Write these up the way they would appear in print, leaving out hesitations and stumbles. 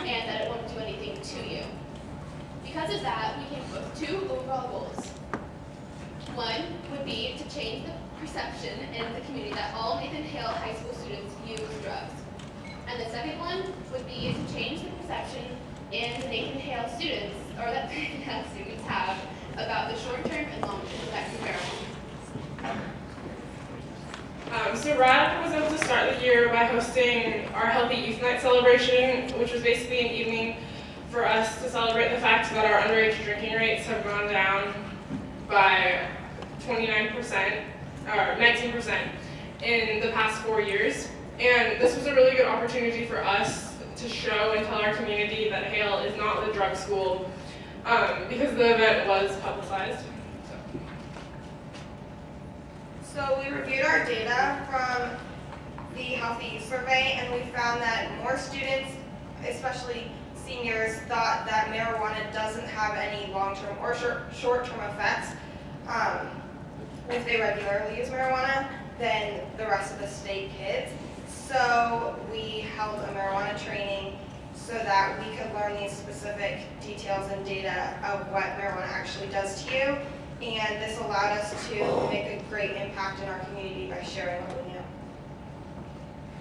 and that it won't do anything to you. Because of that, we came up with two overall goals. One would be to change the perception in the community that all Nathan Hale High School students use drugs. And the second one would be to change the perception in the Nathan Hale students, or that Nathan Hale students have, about the short-term and long-term effects of marijuana. So RAD was able to start the year by hosting our Healthy Youth Night celebration, which was basically an evening for us to celebrate the fact that our underage drinking rates have gone down by 29%, or 19% in the past 4 years. And this was a really good opportunity for us to show and tell our community that Hale is not the drug school, because the event was publicized. So we reviewed our data from the Healthy Youth Survey, and we found that more students, especially seniors, thought that marijuana doesn't have any long-term or short-term effects if they regularly use marijuana than the rest of the state kids. So we held a marijuana training so that we could learn these specific details and data of what marijuana actually does to you. And this allowed us to make a great impact in our community by sharing what we knew.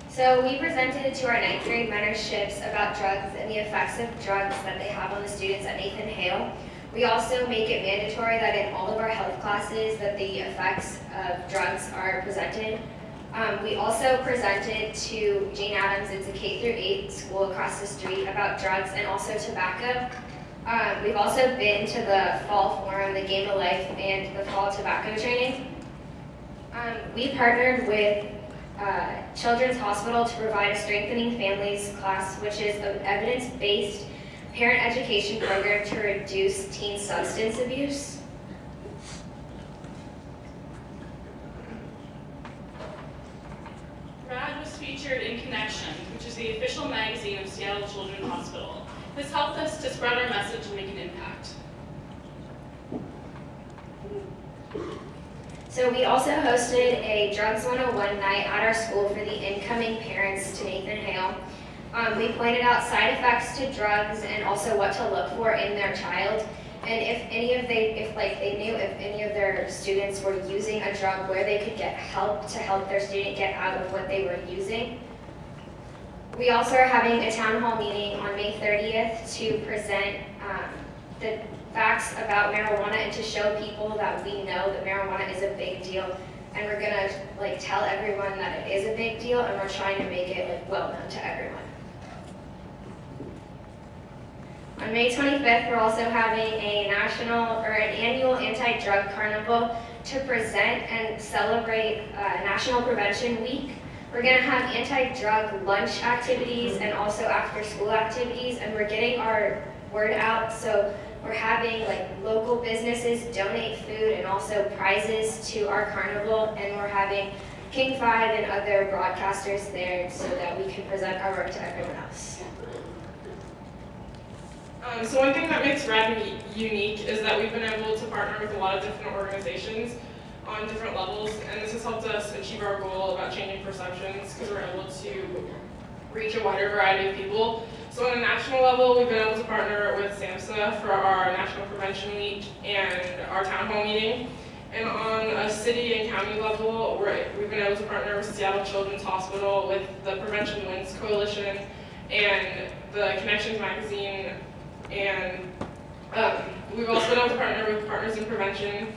So we presented to our 9th grade mentorships about drugs and the effects of drugs that they have on the students at Nathan Hale. We also make it mandatory that in all of our health classes that the effects of drugs are presented. We also presented to Jane Addams, it's a K-8 school across the street, about drugs and also tobacco. We've also been to the Fall Forum, the Game of Life, and the Fall Tobacco Training. We partnered with Children's Hospital to provide a Strengthening Families class, which is an evidence-based parent education program to reduce teen substance abuse. RAD was featured in Connection, which is the official magazine of Seattle Children's Hospital. This helped us to spread our message and make an impact. So we also hosted a Drugs 101 night at our school for the incoming parents to Nathan Hale. We pointed out side effects to drugs and also what to look for in their child. And if they knew if any of their students were using a drug, where they could get help to help their student get out of what they were using. We also are having a town hall meeting on May 30th to present the facts about marijuana and to show people that we know that marijuana is a big deal. And we're gonna tell everyone that it is a big deal, and we're trying to make it well known to everyone. On May 25th, we're also having an annual anti-drug carnival to present and celebrate National Prevention Week. We're going to have anti-drug lunch activities and also after-school activities, and we're getting our word out. So we're having local businesses donate food and also prizes to our carnival, and we're having King 5 and other broadcasters there so that we can present our work to everyone else. So one thing that makes RAD unique is that we've been able to partner with a lot of different organizations on different levels, and this has helped us achieve our goal about changing perceptions because we're able to reach a wider variety of people. So on a national level, we've been able to partner with SAMHSA for our National Prevention Week and our town hall meeting. And on a city and county level, we've been able to partner with Seattle Children's Hospital with the Prevention Wins Coalition and the Connections magazine. And we've also been able to partner with Partners in Prevention.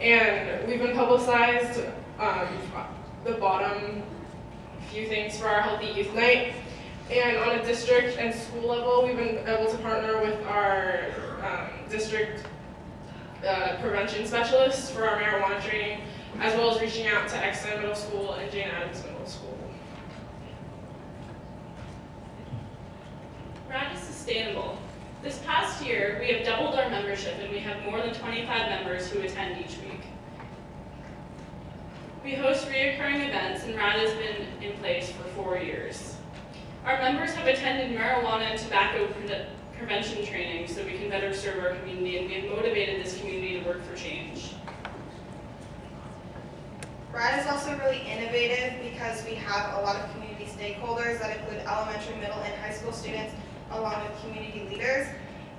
And we've been publicized the bottom few things for our Healthy Youth Night. And on a district and school level, we've been able to partner with our district prevention specialists for our marijuana training, as well as reaching out to Exton Middle School and Jane Addams Middle School. RAD is sustainable. This past year, we have doubled our membership and we have more than 25 members who attend each week. We host reoccurring events and RAD has been in place for 4 years. Our members have attended marijuana and tobacco prevention training so we can better serve our community, and we have motivated this community to work for change. RAD is also really innovative because we have a lot of community stakeholders that include elementary, middle, and high school students along with community leaders.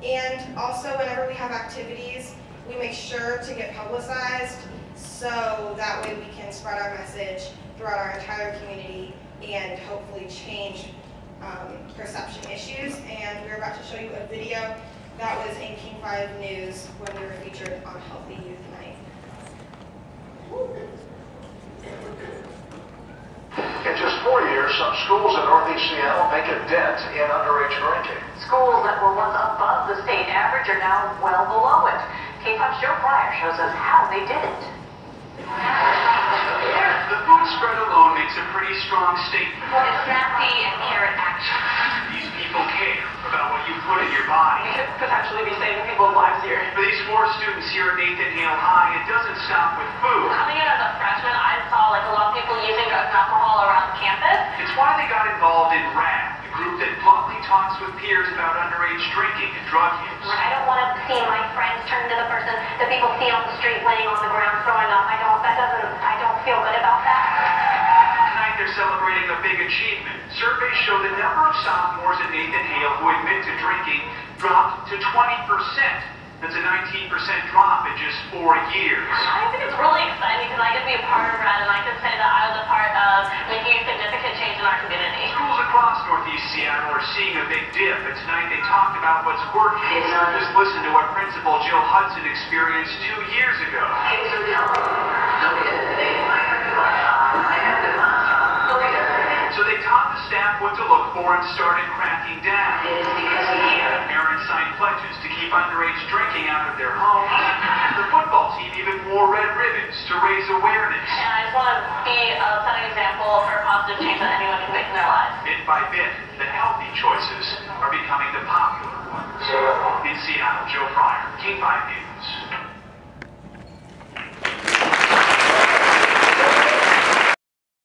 And also, whenever we have activities, we make sure to get publicized so that way we can spread our message throughout our entire community and hopefully change perception issues. And we're about to show you a video that was in King 5 News when we were featured on Healthy Youth Night. In just 4 years, some schools in Northeast Seattle make a dent in underage drinking. Schools that were once above the state average are now well below it. K5's Joe Pryor shows us how they did it. The food spread alone makes a pretty strong statement. It's nasty and carrot action. These people care about what you put in your body. We could potentially be saving people's lives here. For these 4 students here at Nathan Hale High, it doesn't stop with food. Coming in as a freshman, I saw like a lot of people using drugs and alcohol around campus. It's why they got involved in RAD, the group that bluntly talks with peers about underage drinking and drug use. I don't want to see my friends turn into the person that people see on the street laying on the ground throwing up. I don't feel good about that. Tonight they're celebrating a big achievement. Surveys show the number of sophomores at Nathan Hale who admit to drinking dropped to 20%. That's a 19% drop in just 4 years. I think it's really exciting because I get to be a part of RAD and I can say that I was a part of making a significant change in our community. Schools across Northeast Seattle are seeing a big dip, and tonight they talked about what's working. Just listen to what Principal Jill Hudson experienced 2 years ago. So they taught the staff what to look for and started cracking down. Parents signed pledges to keep underage drinking out of their homes. The football team even wore red ribbons to raise awareness. And I just want to be a setting example for a positive change that anyone can make in their lives. Bit by bit, the healthy choices are becoming the popular ones. In Seattle, Joe Pryor, King 5 News.